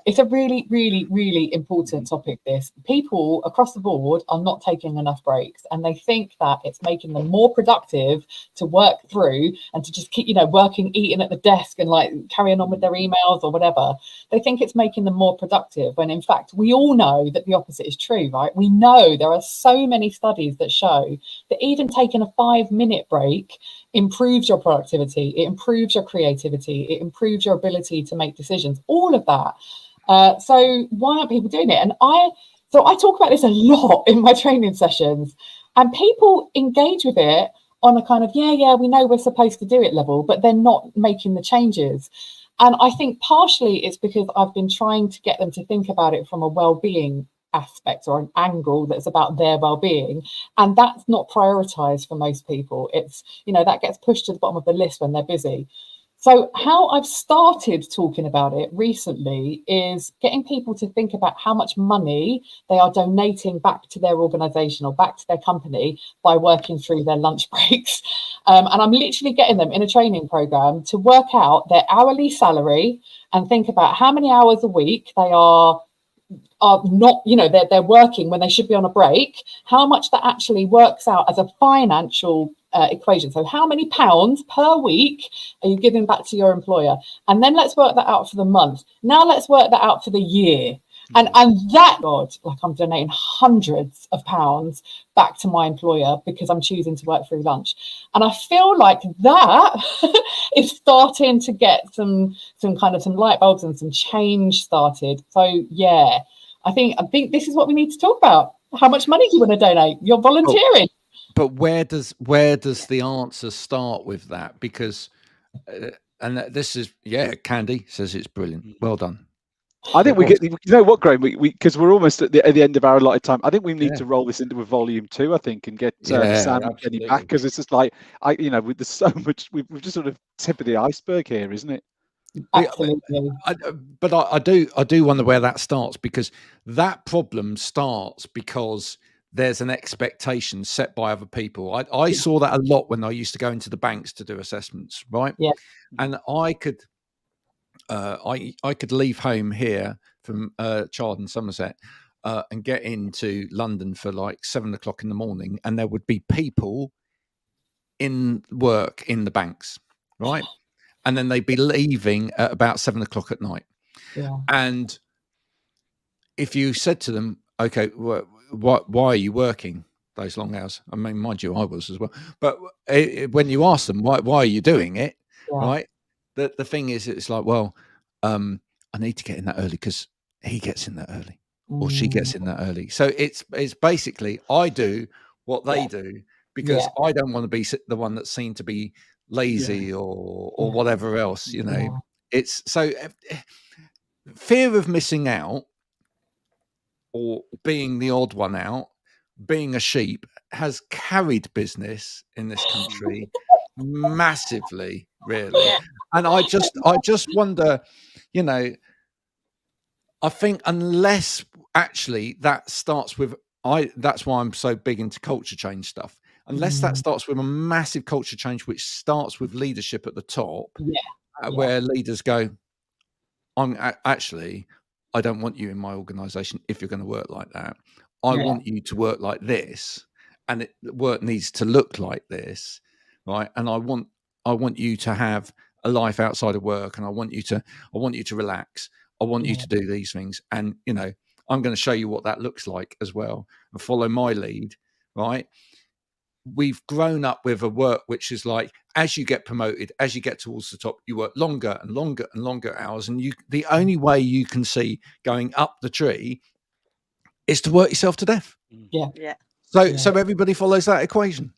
It's a really, really, really important topic. This, people across the board are not taking enough breaks, and they think that it's making them more productive to work through and to just keep, working, eating at the desk and like carrying on with their emails or whatever. They think it's making them more productive, when in fact we all know that the opposite is true, right? We know there are so many studies that show that even taking a 5-minute break improves your productivity, it improves your creativity, it improves your ability to make decisions, all of that. So why aren't people doing it? And I talk about this a lot in my training sessions, and people engage with it on a kind of, we know we're supposed to do it level, but they're not making the changes. And I think partially it's because I've been trying to get them to think about it from a well-being aspect or an angle that's about their well-being, and that's not prioritized for most people. It's that gets pushed to the bottom of the list when they're busy. So how I've started talking about it recently is getting people to think about how much money they are donating back to their organization or back to their company by working through their lunch breaks. And I'm literally getting them in a training program to work out their hourly salary and think about how many hours a week they are not, they're working when they should be on a break, how much that actually works out as a financial equation. So how many pounds per week are you giving back to your employer? And then let's work that out for the month. Now let's work that out for the year. And that, God, like I'm donating hundreds of pounds back to my employer because I'm choosing to work through lunch. And I feel like that is starting to get some light bulbs and some change started. So yeah, I think this is what we need to talk about. How much money do you want to donate? You're volunteering. But where does the answer start with that? Because and this is Candy says it's brilliant. Well done. I think we get, what, Graham, because we're almost at the end of our allotted time. I think we need to roll this into a volume 2, I think, and get Sam and Kenny back, because it's just like, with so much, we've just sort of tip of the iceberg here, isn't it? Absolutely. But I do wonder where that starts, because that problem starts because there's an expectation set by other people. I saw that a lot when I used to go into the banks to do assessments, right? Yeah. And I could leave home here from Chardon, Somerset, and get into London for like 7 o'clock in the morning, and there would be people in work in the banks, right? And then they'd be leaving at about 7 o'clock at night. Yeah. And if you said to them, okay, why are you working those long hours? I mean, mind you, I was as well. But when you ask them, why are you doing it, right? the thing is, it's like, well, I need to get in that early because he gets in that early or she gets in that early. So it's basically I do what they do because I don't want to be the one that's seen to be lazy or whatever else. You know, it's so fear of missing out or being the odd one out, being a sheep, has carried business in this country massively, really. And I just wonder, you know, I think unless actually that starts with that's why I'm so big into culture change stuff. Unless that starts with a massive culture change, which starts with leadership at the top, where leaders go, I don't want you in my organization if you're going to work like that. I want you to work like this, and work needs to look like this, right? And I want you to have a life outside of work, and I want you to relax. I want you to do these things, and you know, I'm going to show you what that looks like as well, and follow my lead, right? We've grown up with a work which is like, as you get promoted, as you get towards the top, you work longer and longer and longer hours, and the only way you can see going up the tree is to work yourself to death. So everybody follows that equation,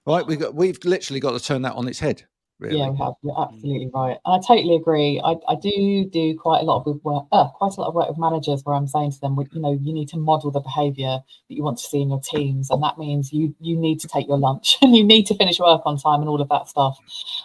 right? We've literally got to turn that on its head. Really. Yeah, we have. You're absolutely right. And I totally agree. I do quite a lot of work with managers where I'm saying to them, you know, you need to model the behaviour that you want to see in your teams, and that means you need to take your lunch and you need to finish work on time and all of that stuff.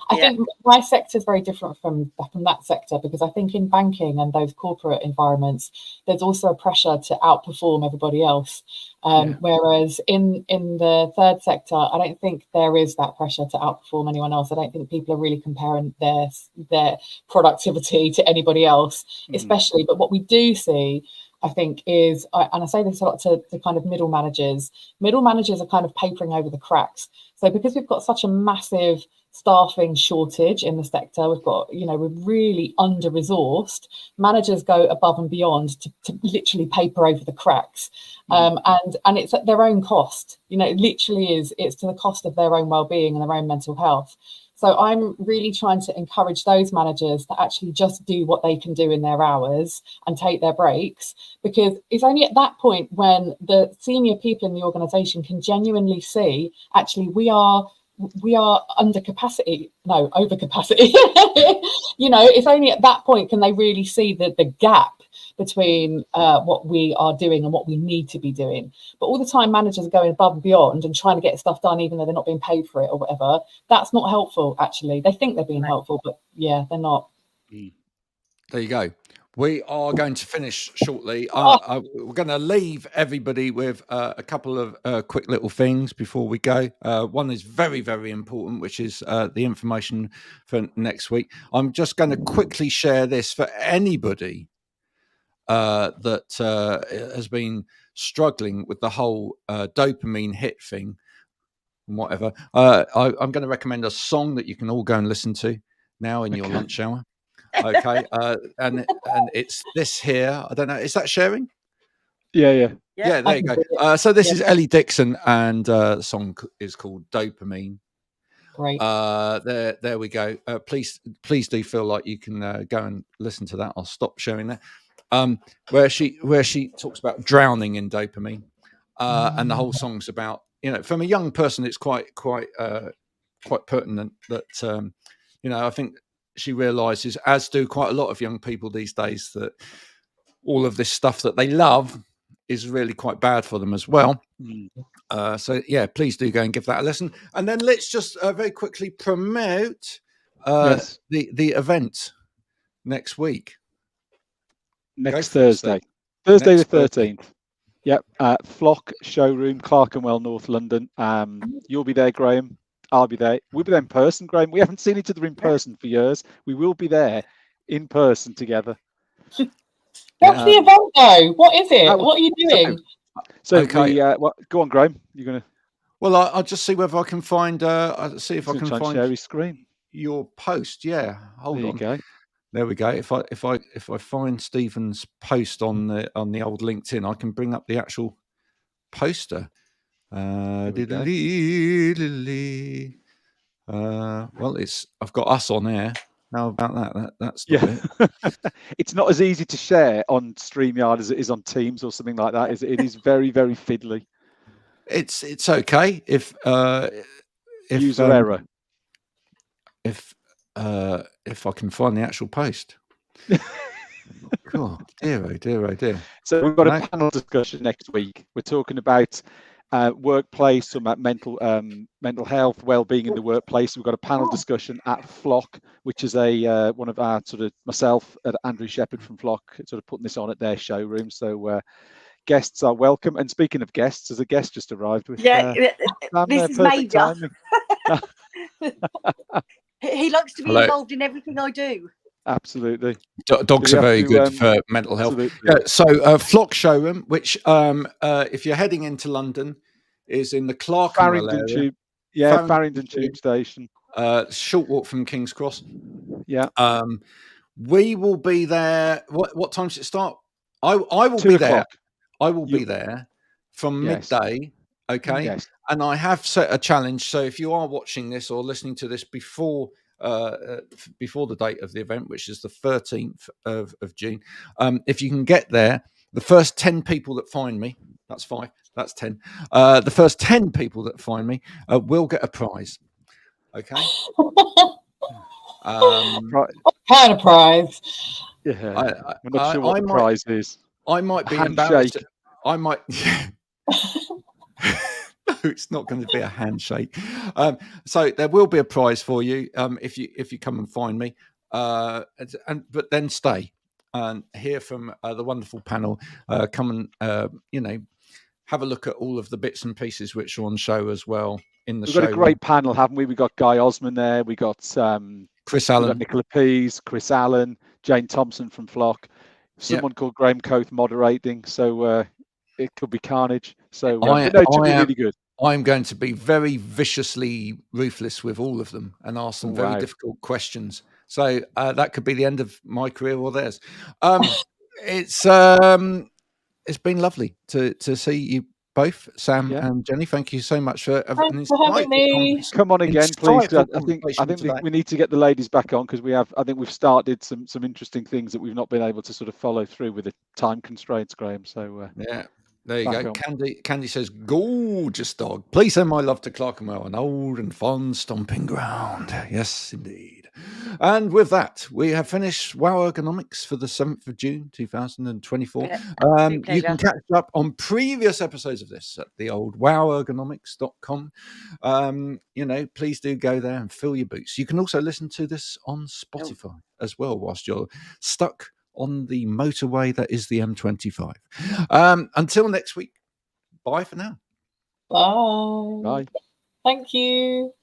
I think my sector is very different from that sector, because I think in banking and those corporate environments, there's also a pressure to outperform everybody else. Whereas in the third sector, I don't think there is that pressure to outperform anyone else. I don't think people are really comparing their productivity to anybody else, especially. But what we do see, I think, is, and I say this a lot to kind of middle managers are kind of papering over the cracks. So because we've got such a massive staffing shortage in the sector, we're really under-resourced. Managers go above and beyond to literally paper over the cracks, and it's at their own cost. You know, it literally is. It's to the cost of their own well-being and their own mental health. So I'm really trying to encourage those managers to actually just do what they can do in their hours and take their breaks, because it's only at that point when the senior people in the organisation can genuinely see, actually, we are under capacity, no, over capacity. You know, it's only at that point can they really see the gap between what we are doing and what we need to be doing. But all the time managers are going above and beyond and trying to get stuff done even though they're not being paid for it or whatever. That's not helpful, actually. They think they're being helpful, but they're not. There you go. We are going to finish shortly. We're going to leave everybody with a couple of quick little things before we go. One is very, very important, which is the information for next week. I'm just going to quickly share this for anybody that has been struggling with the whole dopamine hit thing and whatever. I'm going to recommend a song that you can all go and listen to now in your lunch hour. Okay, and it's this here. I don't know. Is that sharing? Yeah. There you go. So this is Ellie Dixon, and the song is called Dopamine. Great. There we go. Please do feel like you can go and listen to that. I'll stop sharing that. Where she talks about drowning in dopamine, and the whole song's about, you know, from a young person, it's quite pertinent that I think she realizes, as do quite a lot of young people these days, that all of this stuff that they love is really quite bad for them as well. So please do go and give that a listen. And then let's just very quickly promote the event next week. Next Thursday. Thursday the 13th. Yep. Flock Showroom, Clerkenwell, North London. You'll be there, Graham. I'll be there. We'll be there in person, Graham. We haven't seen each other in person for years. We will be there in person together. What's the event, though? What is it? What are you doing? So okay. Go on, Graham. You're going to... Well, I'll just see whether I can find... see if I can find... share his screen. Your post, yeah. Hold on. There you go. There we go. If I find Stephen's post on the old LinkedIn, I can bring up the actual poster. Well, I've got us on air. How about that? That's not it. It's not as easy to share on StreamYard as it is on Teams or something like that. It is very, very fiddly. It's okay if user error. If I can find the actual post. Cool. Dear. So we've got a panel discussion next week. We're talking about workplace, some about mental health, well-being in the workplace. We've got a panel discussion at Flock, which is a one of our sort of myself and Andrew Shepherd from Flock sort of putting this on at their showroom. So guests are welcome. And speaking of guests, there's a guest just arrived with this is Major. He likes to be involved in everything I do. Absolutely. Dogs are very good for mental health. So Flock showroom, which if you're heading into London, is in the Clerkenwell area. Tube. Farringdon Tube Station. Short walk from King's Cross. Yeah. We will be there. What time does it start? I will be there. I will be there from midday. Okay. Yes. And I have set a challenge. So if you are watching this or listening to this before the date of the event, which is the 13th of June, if you can get there, the first 10 people that find me, that's 5, that's 10. The first 10 people that find me will get a prize. Okay. What kind of prize? Yeah, I'm not sure what the prize is. I might be embarrassed. I might. No, it's not going to be a handshake. So there will be a prize for you if you come and find me. But then stay and hear from the wonderful panel. Come and have a look at all of the bits and pieces which are on show as well in the show. We've got a great panel, haven't we? We got Guy Osmond there. We got Chris Allen, Nicola Pease, Chris Allen, Jane Thompson from Flock. Someone called Graham Coath moderating. So it could be carnage. So it should be really good. I'm going to be very viciously ruthless with all of them and ask them very difficult questions. So that could be the end of my career or theirs. It's been lovely to see you both, Sam and Jenny. Thank you so much for having me. Come on again, please. I think we need to get the ladies back on because I think we've started some interesting things that we've not been able to sort of follow through with the time constraints, Graham. So there you go. Candy says, gorgeous dog. Please send my love to Clerkenwell, an old and fond stomping ground. Yes, indeed. And with that, we have finished Wow Ergonomics for the 7th of June, 2024. You can catch up on previous episodes of this at the old wowergonomics.com. Please do go there and fill your boots. You can also listen to this on Spotify as well whilst you're stuck on the motorway that is the M25. Until next week, bye for now. Bye. Bye. Thank you.